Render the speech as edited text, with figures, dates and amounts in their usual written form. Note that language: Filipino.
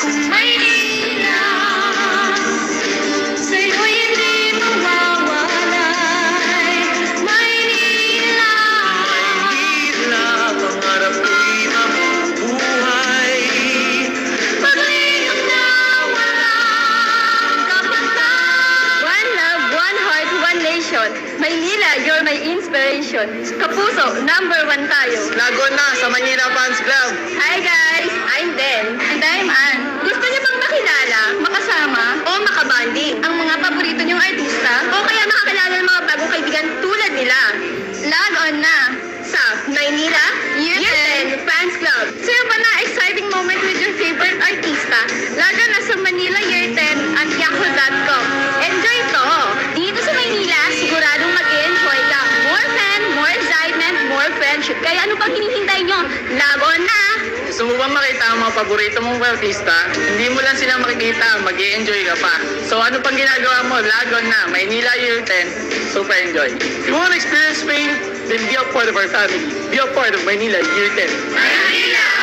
kong Maynila, sa'yo'y hindi mawawalay. Maynila, Maynila, pangarap ko'y mabubuhay. pagliham na walang kapantay. One love, one heart, one nation. Maynila, you're my inspiration. Kapuso, #1 tayo. Lago na sa Manila Fans Club. Hi guys, I'm Den. And I'm Ann. Gusto niyo bang makilala, makasama, o makabanding ang mga paborito niyong artista? O kaya makakilala ng mga bagong kaibigan tulad nila? Log on na sa Maynila Year 10 Fans Club. Sa'yo ba na exciting moment with your favorite artista? Log on na sa Manila Year 10 at yahoo.com. Enjoy to! Dito sa Maynila, siguradong mag-enjoy ka. More fan, more excitement, more friendship. Kaya ano pang hinihintay nyo? Log on na! Gusto mo ba makita ang mga paborito mong artista? Hindi mo lang sila makikita, mag-i-enjoy ka pa. So ano pang ginagawa mo? Lagon na, Maynila Year 10, super enjoy. If you want to experience Spain, then be a part of our family. Be a part of Maynila Year 10. Maynila!